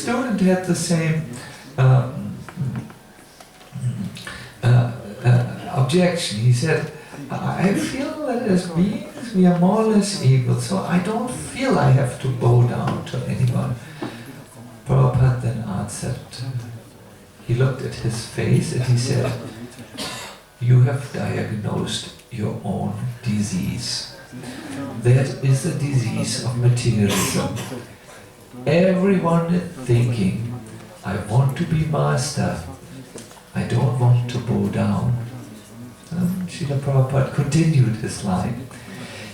student had the same objection. He said, I feel that as beings we are more or less equal, so I don't feel I have to bow down to anyone. Prabhupada then answered, he looked at his face and he said, you have diagnosed your own disease. That is the disease of materialism. Everyone is thinking, I want to be master, I don't want to bow down. Srila Prabhupada continued his line.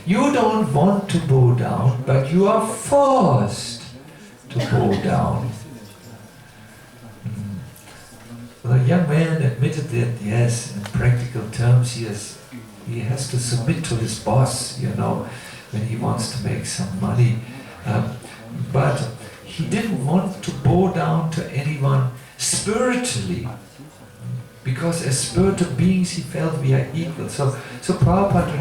You don't want to bow down, but you are forced to bow down. The young man admitted that, yes, in practical terms, he has to submit to his boss, you know, when he wants to make some money. But he didn't want to bow down to anyone spiritually, because as spiritual beings he felt we are equal. So Prabhupada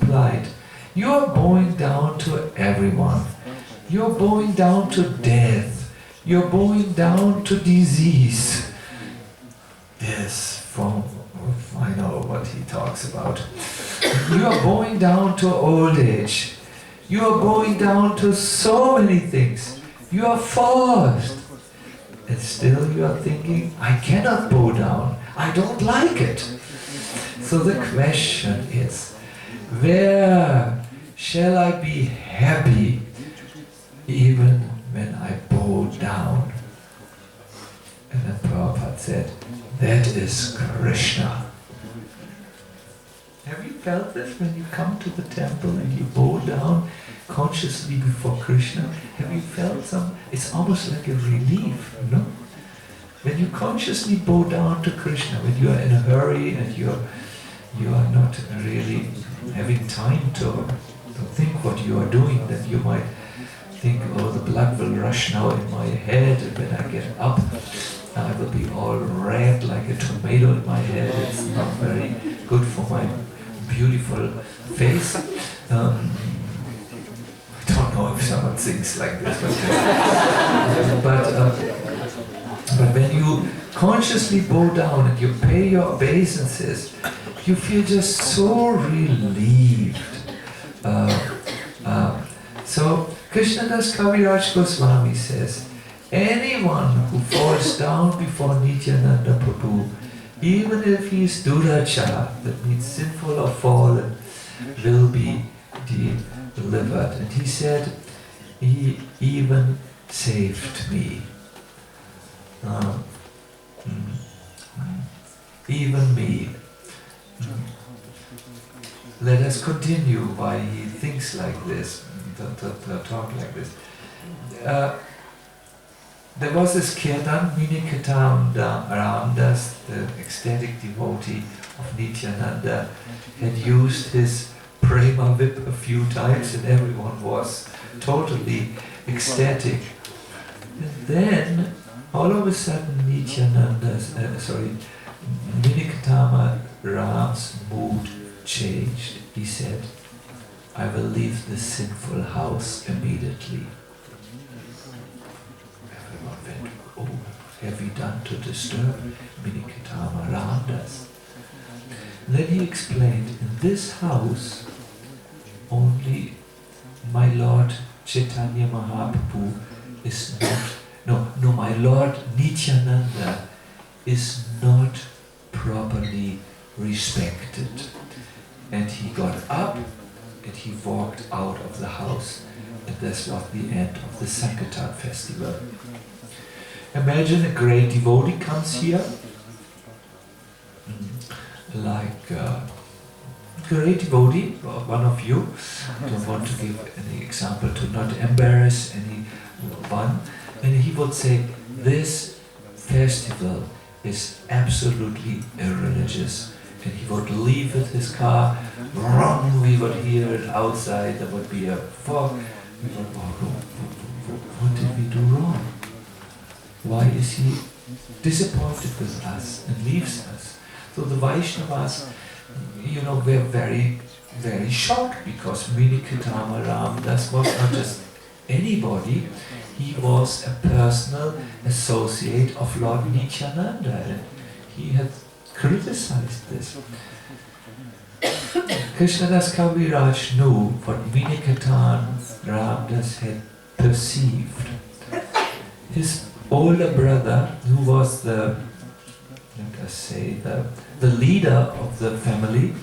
replied, you are bowing down to everyone. You're bowing down to death. You're bowing down to disease. Yes, I know what he talks about. You are bowing down to old age. You are bowing down to so many things. You are forced. And still you are thinking, I cannot bow down. I don't like it. So the question is, where shall I be happy even when I bow down? And then Prabhupada said, that is Krishna. Have you felt this when you come to the temple and you bow down consciously before Krishna? Have you felt it's almost like a relief, no? When you consciously bow down to Krishna, when you are in a hurry and you are not really having time to think what you are doing, then you might think, oh, the blood will rush now in my head, and when I get up, I will be all red like a tomato in my head. It's not very good for my beautiful face. I don't know if someone thinks like this, but when you consciously bow down and you pay your obeisances, you feel just so relieved. So Krishnadas Kaviraj Goswami says, anyone who falls down before Nityananda Prabhu, even if he is Duracha, that means sinful or fallen, will be delivered. And he said, he even saved me. Even me. Let us continue why he thinks like this, to talk like this. There was this Kirtan, Minikatam Ramdas, the ecstatic devotee of Nityananda, had used his prema whip a few times and everyone was totally ecstatic. And then, all of a sudden, Minikatama Ram's mood changed. He said, I will leave this sinful house immediately. Everyone went, oh, what have we done to disturb Minikatama Ramdas? Then he explained, in this house, only my Lord Chaitanya Mahaprabhu is not, my Lord Nityananda is not properly respected. And he got up and he walked out of the house, and this was the end of the Sankirtan festival. Imagine a great devotee comes here, like great devotee, one of you, I don't want to give any example to not embarrass anyone, and he would say, this festival is absolutely irreligious. And he would leave with his car, run, we would hear it outside, there would be a fog. We would walk, what did we do wrong? Why is he disappointed with us and leaves us? So the Vaishnavas, were very, very shocked, because Minikatama Ramdas was not just anybody, he was a personal associate of Lord Nityananda, and he had criticized this. Krishnadas Kaviraj knew what Vinikatan Ramdas had perceived. His older brother, who was the leader of the family,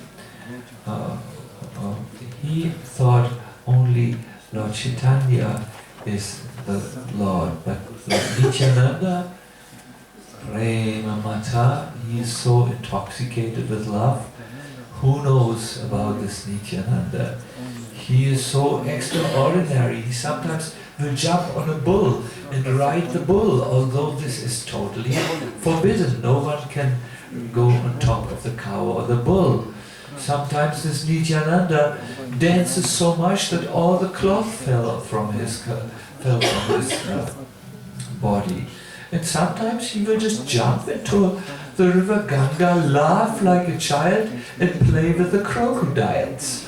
he thought only Lord Chaitanya is the Lord, but Lord Nityananda, Prema Mata, he is so intoxicated with love. Who knows about this Nityananda? He is so extraordinary. He sometimes will jump on a bull and ride the bull, although this is totally forbidden. No one can go on top of the cow or the bull. Sometimes this Nityananda dances so much that all the cloth fell from his body. And sometimes he will just jump into the river Ganga, laugh like a child, and play with the crocodiles.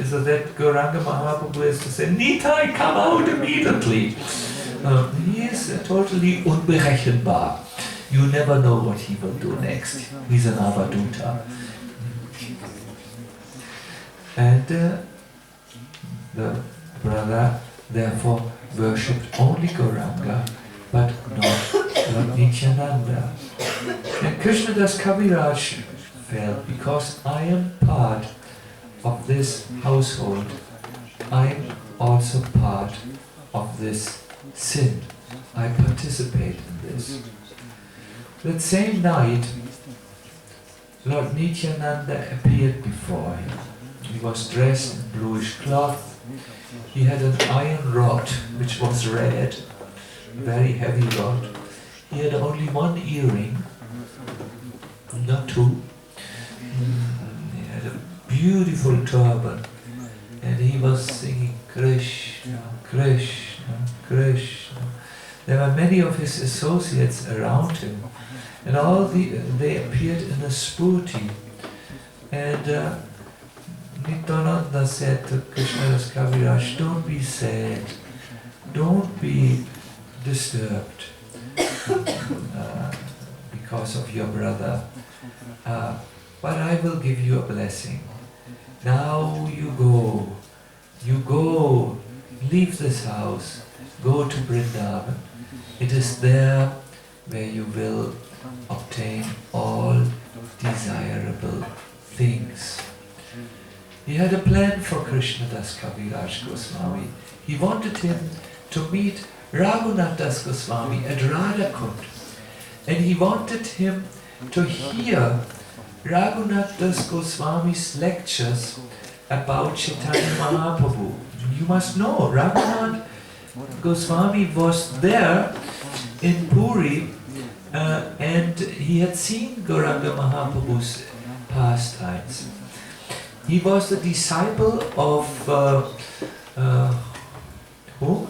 So that Gauranga Mahaprabhu is to say, Nitai, come out immediately. He is totally unberechenbar. You never know what he will do next. He's an avaduta. And the brother therefore worshipped only Gauranga, but not Lord Nityananda. And Krishnadas Kaviraj felt, because I am part of this household, I am also part of this sin. I participate in this. That same night, Lord Nityananda appeared before him. He was dressed in bluish cloth. He had an iron rod, which was red, a very heavy rod. He had only one earring, not two. He had a beautiful turban, and he was singing Krishna, Krishna, Krishna. There were many of his associates around him, and they appeared in a spooty. And Nityananda said to Krishnadas Kaviraj, don't be sad, don't be disturbed because of your brother, but I will give you a blessing. Now you go, leave this house, go to Vrindavan. It is there where you will obtain all desirable things. He had a plan for Krishnadas Kaviraj Goswami. He wanted him to meet Raghunath Das Goswami at Radhakund. And he wanted him to hear Raghunath Das Goswami's lectures about Chaitanya Mahaprabhu. You must know, Raghunath Goswami was there in Puri and he had seen Gauranga Mahaprabhu's pastimes. He was the disciple of who?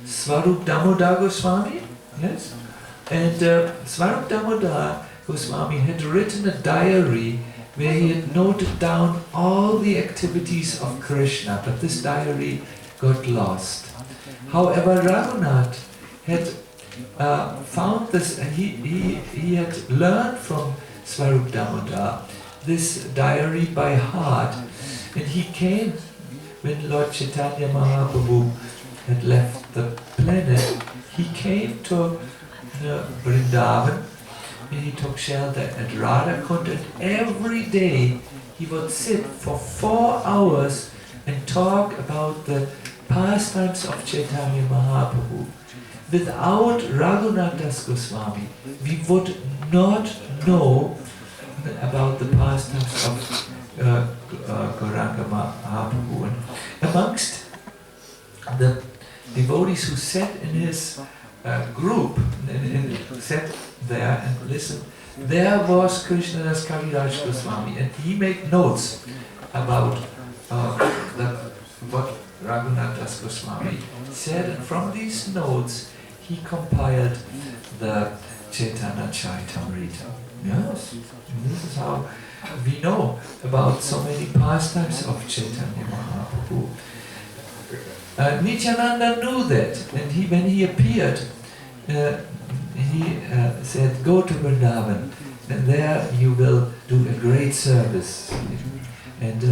Swarup Damodar Goswami, yes? And Swarup Damodar Goswami had written a diary where he had noted down all the activities of Krishna, but this diary got lost. However, Raghunath had found this, and he had learned from Swarup Damodar this diary by heart, and he came when Lord Chaitanya Mahaprabhu had left the planet. He came to Vrindavan and he took shelter at Radhakund, and every day he would sit for 4 hours and talk about the pastimes of Chaitanya Mahaprabhu. Without Raghunath Das Goswami, we would not know about the pastimes of Gauranga Mahaprabhu. And amongst the devotees who sat in his group, and sat there and listened, there was Krishnadas Kaviraj Goswami, and he made notes about what Raghunath Das Goswami said, and from these notes he compiled the Chaitanya Charitamrita. Yes, and this is how we know about so many pastimes of Chaitanya Mahaprabhu. Nityananda knew that, and when he appeared, he said, "Go to Vrindavan, and there you will do a great service." And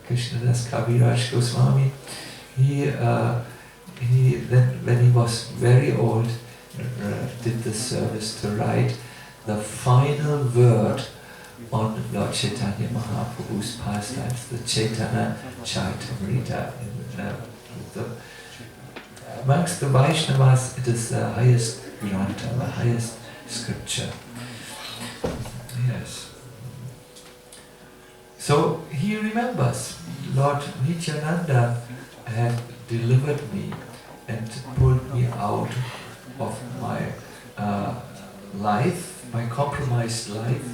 Krishnadas Kaviraj Goswami, he then, when he was very old, did the service to write the final word on Lord Chaitanya Mahaprabhu's pastimes, the Chaitanya Charitamrita. Amongst the Vaishnavas, it is the highest grantha, the highest scripture. Yes. So he remembers, Lord Nityananda had delivered me and pulled me out of my life, my compromised life,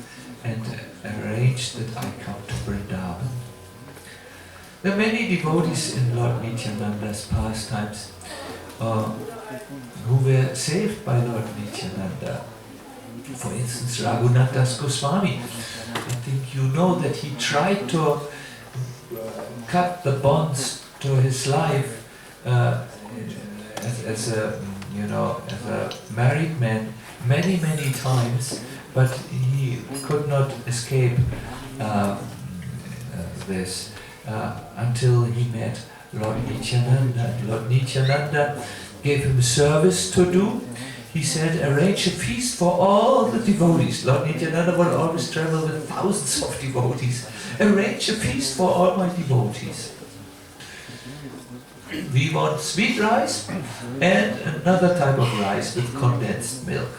and arranged that I come to Vrindavan. There are many devotees in Lord Nityananda's pastimes who were saved by Lord Nityananda. For instance, Raghunath Das Goswami. I think you know that he tried to cut the bonds to his life as a married man many times, but he could not escape this until he met Lord Nityananda. Lord Nityananda gave him service to do. He said, arrange a feast for all the devotees. Lord Nityananda would always travel with thousands of devotees. Arrange a feast for all my devotees. We want sweet rice and another type of rice with condensed milk.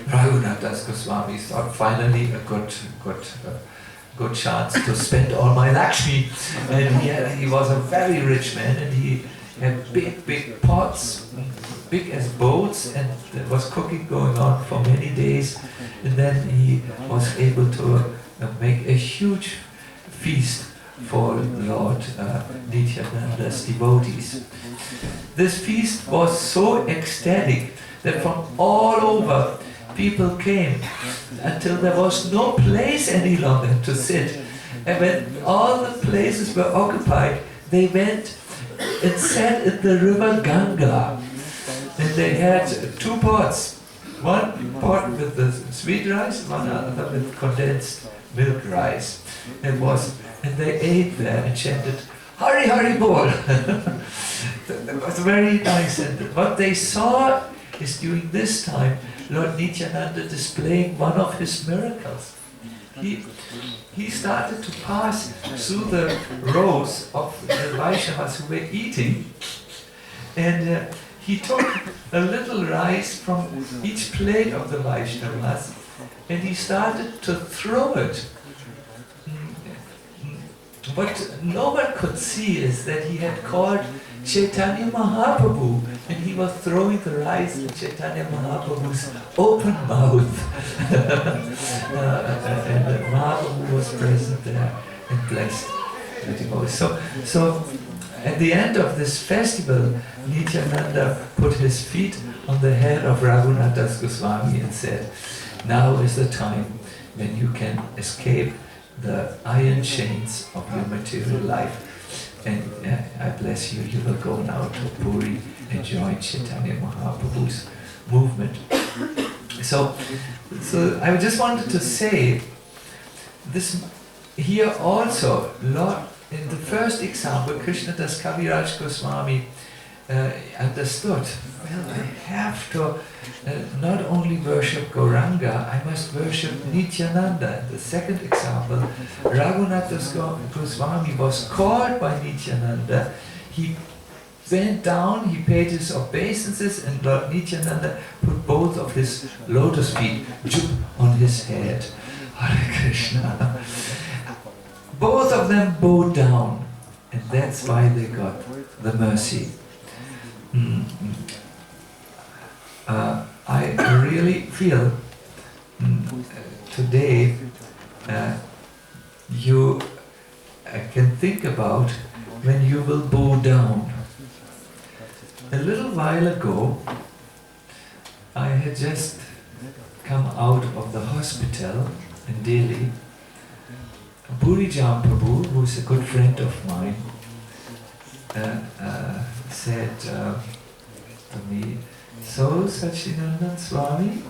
Raghunath Das Goswami thought, finally a good chance to spend all my Lakshmi. And he was a very rich man, and he had big pots, big as boats, and there was cooking going on for many days. And then he was able to make a huge feast for Lord Nityananda's devotees. This feast was so ecstatic that from all over people came until there was no place any longer to sit. And when all the places were occupied, they went and sat in the river Ganga. And they had two pots. One pot with the sweet rice, one other with condensed milk rice. And they ate there and chanted, Hari Hari Bol. That was very nice. And what they saw is during this time, Lord Nityananda displaying one of his miracles. He started to pass through the rows of the Vaishnavas who were eating, and he took a little rice from each plate of the Vaishnavas, and he started to throw it. What no one could see is that he had called Chaitanya Mahaprabhu, and he was throwing the rice in Chaitanya Mahaprabhu's open mouth. And Mahaprabhu was present there and blessed the devotees. So at the end of this festival, Nityananda put his feet on the head of Raghunath Das Goswami and said, now is the time when you can escape the iron chains of your material life. And I bless you, you will go now to Puri and join Chaitanya Mahaprabhu's movement. So I just wanted to say, this here also, Lord, in the first example, Krishnadas Kaviraj Goswami understood, well, I have to not only worship Gauranga, I must worship Nityananda. The second example, Raghunath Das Goswami was called by Nityananda. He went down, he paid his obeisances, and Lord Nityananda put both of his lotus feet on his head. Hare Krishna. Both of them bowed down, and that's why they got the mercy. I really feel today you can think about when you will bow down. A little while ago, I had just come out of the hospital in Delhi Burijan Prabhu, who is a good friend of mine, said to me, "So Sachidananda Swami,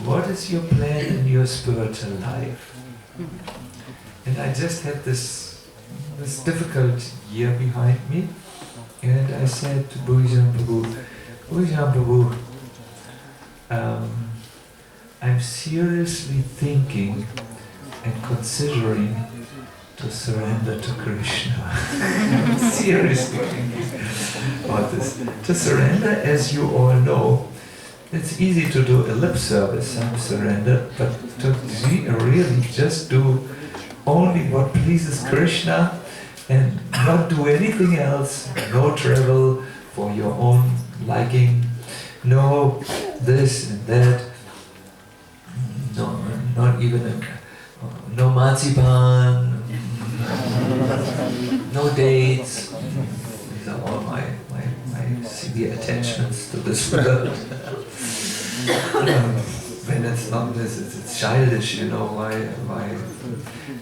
what is your plan in your spiritual life?" And I just had this difficult year behind me, and I said to Burijan Prabhu, I'm seriously thinking and considering to surrender to Krishna. Seriously thinking about this. To surrender, as you all know, it's easy to do a lip service, I'm surrendered, but to really just do only what pleases Krishna and not do anything else, no travel for your own liking, no this and that, no, not even no marzipan, no dates. These are all my severe attachments to this world. When it's not this, it's childish, you know, why?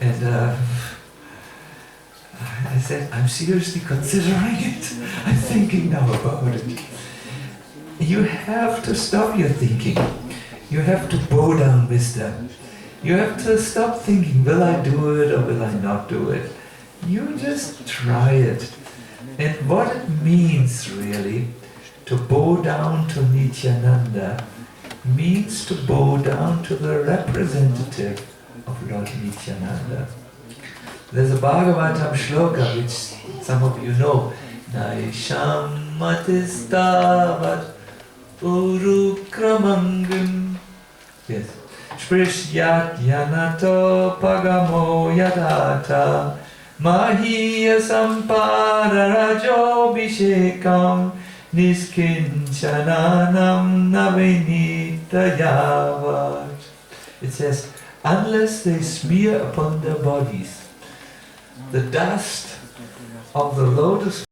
And I said, I'm seriously considering it. I'm thinking now about it. You have to stop your thinking. You have to bow down wisdom. You have to stop thinking, will I do it or will I not do it? You just try it. And what it means really to bow down to Nityananda means to bow down to the representative of Lord Nityananda. There's a Bhagavatam shloka which some of you know. Naisham matistavat urukramangam. Yes. Shrishyat yanato pagamo yadata mahiya sampararajo bhishekam niskinchananam navinitayavat. It says, unless they smear upon their bodies the dust of the lotus